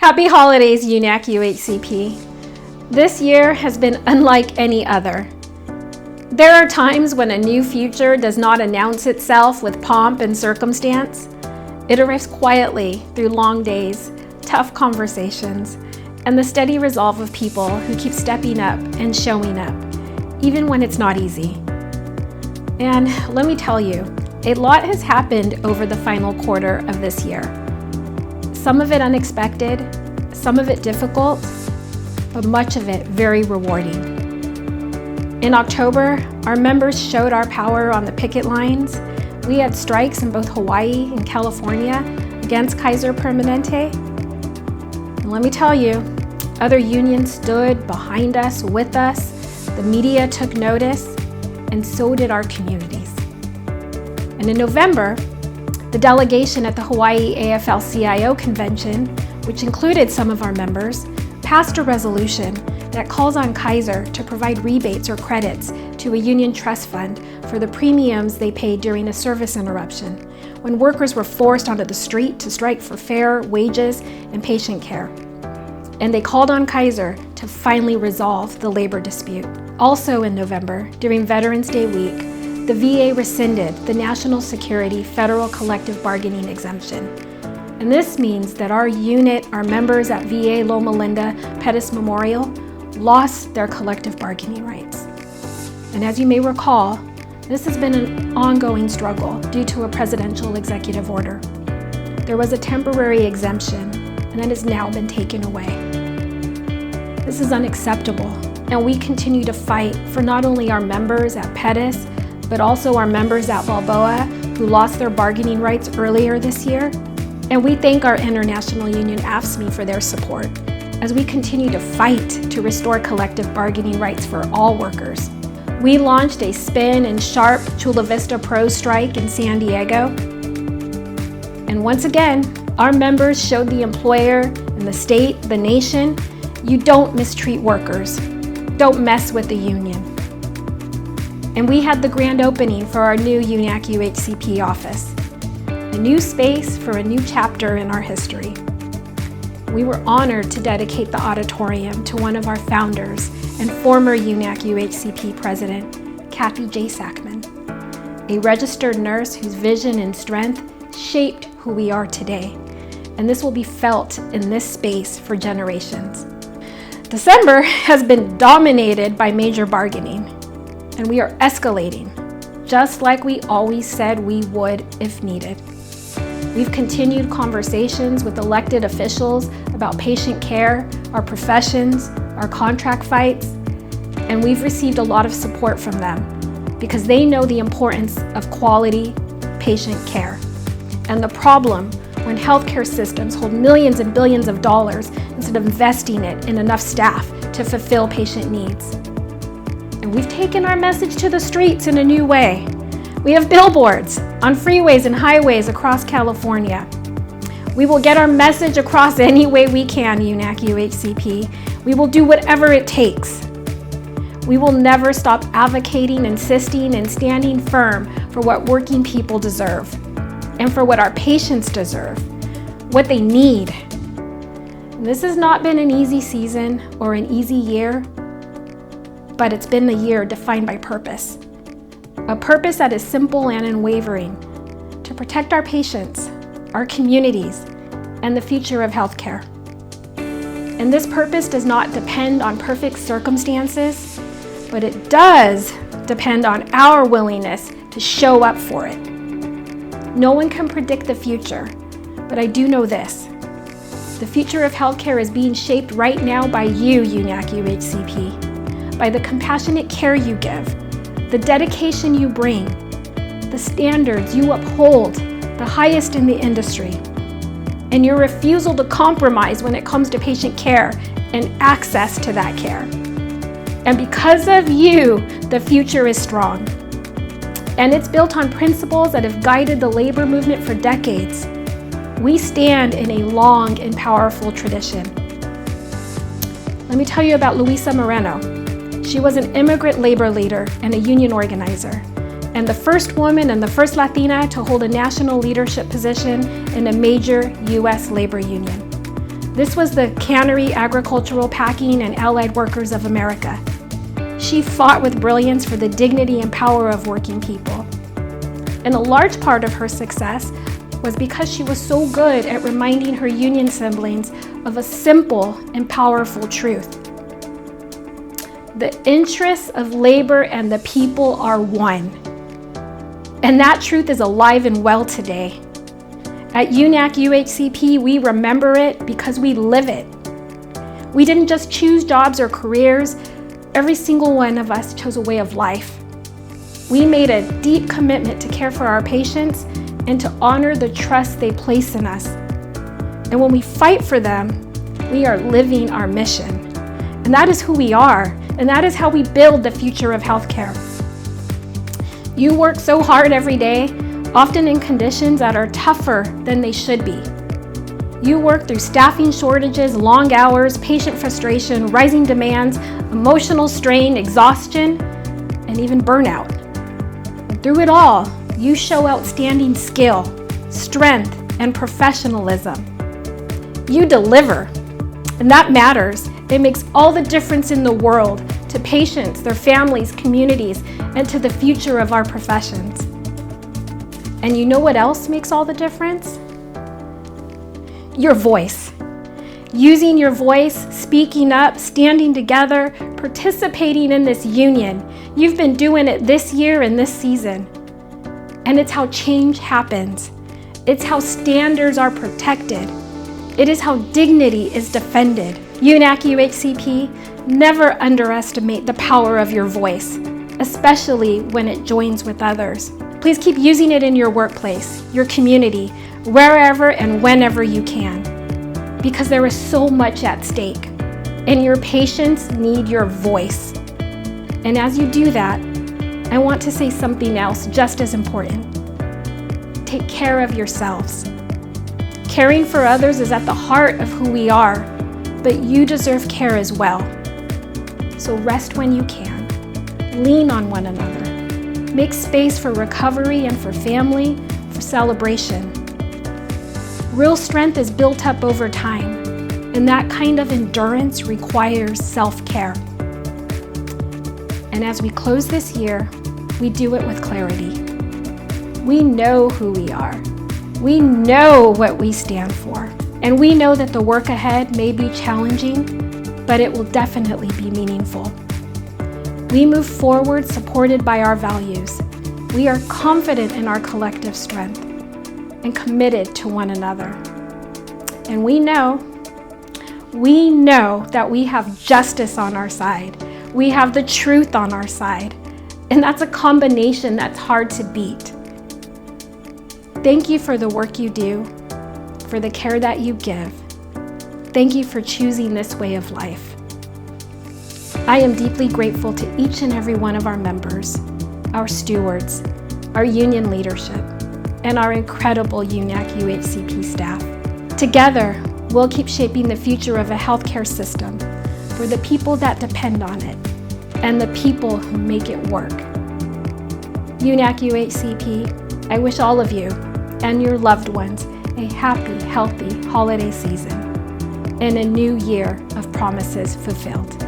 Happy holidays, UNAC UHCP. This year has been unlike any other. There are times when a new future does not announce itself with pomp and circumstance. It arrives quietly through long days, tough conversations, and the steady resolve of people who keep stepping up and showing up, even when it's not easy. And let me tell you, a lot has happened over the final quarter of this year. Some of it unexpected, some of it difficult, but much of it very rewarding. In October, our members showed our power on the picket lines. We had strikes in both Hawaii and California against Kaiser Permanente. And let me tell you, other unions stood behind us, with us. The media took notice, and so did our communities. And in November, the delegation at the Hawaii AFL-CIO convention, which included some of our members, passed a resolution that calls on Kaiser to provide rebates or credits to a union trust fund for the premiums they paid during a service interruption, when workers were forced onto the street to strike for fair wages and patient care. And they called on Kaiser to finally resolve the labor dispute. Also in November, during Veterans Day week, the VA rescinded the National Security Federal Collective Bargaining Exemption. And this means that our unit, our members at VA Loma Linda Pettis Memorial, lost their collective bargaining rights. And as you may recall, this has been an ongoing struggle due to a presidential executive order. There was a temporary exemption, and it has now been taken away. This is unacceptable, and we continue to fight for not only our members at Pettis, but also our members at Balboa who lost their bargaining rights earlier this year. And we thank our International Union AFSCME for their support as we continue to fight to restore collective bargaining rights for all workers. We launched a spin and sharp Chula Vista Pro strike in San Diego. And once again, our members showed the employer and the state, the nation, you don't mistreat workers. Don't mess with the union. And we had the grand opening for our new UNAC UHCP office, a new space for a new chapter in our history. We were honored to dedicate the auditorium to one of our founders and former UNAC UHCP president, Kathy J. Sackman, a registered nurse whose vision and strength shaped who we are today. And this will be felt in this space for generations. December has been dominated by major bargaining, and we are escalating, just like we always said we would if needed. We've continued conversations with elected officials about patient care, our professions, our contract fights, and we've received a lot of support from them because they know the importance of quality patient care and the problem when healthcare systems hold millions and billions of dollars instead of investing it in enough staff to fulfill patient needs. And we've taken our message to the streets in a new way. We have billboards on freeways and highways across California. We will get our message across any way we can, UNAC UHCP. We will do whatever it takes. We will never stop advocating, insisting, and standing firm for what working people deserve and for what our patients deserve, what they need. And this has not been an easy season or an easy year, but it's been a year defined by purpose. A purpose that is simple and unwavering, to protect our patients, our communities, and the future of healthcare. And this purpose does not depend on perfect circumstances, but it does depend on our willingness to show up for it. No one can predict the future, but I do know this. The future of healthcare is being shaped right now by you, UNAC UHCP, by the compassionate care you give, the dedication you bring, the standards you uphold, the highest in the industry, and your refusal to compromise when it comes to patient care and access to that care. And because of you, the future is strong. And it's built on principles that have guided the labor movement for decades. We stand in a long and powerful tradition. Let me tell you about Luisa Moreno. She was an immigrant labor leader and a union organizer, and the first woman and the first Latina to hold a national leadership position in a major U.S. labor union. This was the Cannery, Agricultural, Packing, and Allied Workers of America. She fought with brilliance for the dignity and power of working people. And a large part of her success was because she was so good at reminding her union siblings of a simple and powerful truth. The interests of labor and the people are one. And that truth is alive and well today. At UNAC UHCP, we remember it because we live it. We didn't just choose jobs or careers. Every single one of us chose a way of life. We made a deep commitment to care for our patients and to honor the trust they place in us. And when we fight for them, we are living our mission. And that is who we are, and that is how we build the future of healthcare. You work so hard every day, often in conditions that are tougher than they should be. You work through staffing shortages, long hours, patient frustration, rising demands, emotional strain, exhaustion, and even burnout. And through it all, you show outstanding skill, strength, and professionalism. You deliver, and that matters. It makes all the difference in the world to patients, their families, communities, and to the future of our professions. And you know what else makes all the difference? Your voice. Using your voice, speaking up, standing together, participating in this union. You've been doing it this year and this season. And it's how change happens. It's how standards are protected. It is how dignity is defended. UNAC UHCP, never underestimate the power of your voice, especially when it joins with others. Please keep using it in your workplace, your community, wherever and whenever you can, because there is so much at stake, and your patients need your voice. And as you do that, I want to say something else just as important. Take care of yourselves. Caring for others is at the heart of who we are, but you deserve care as well. So rest when you can. Lean on one another. Make space for recovery and for family, for celebration. Real strength is built up over time, and that kind of endurance requires self-care. And as we close this year, we do it with clarity. We know who we are. We know what we stand for. And we know that the work ahead may be challenging, but it will definitely be meaningful. We move forward supported by our values. We are confident in our collective strength and committed to one another. And we know that we have justice on our side. We have the truth on our side. And that's a combination that's hard to beat. Thank you for the work you do, for the care that you give. Thank you for choosing this way of life. I am deeply grateful to each and every one of our members, our stewards, our union leadership, and our incredible UNAC UHCP staff. Together, we'll keep shaping the future of a healthcare system for the people that depend on it and the people who make it work. UNAC UHCP, I wish all of you and your loved ones a happy, healthy holiday season and a new year of promises fulfilled.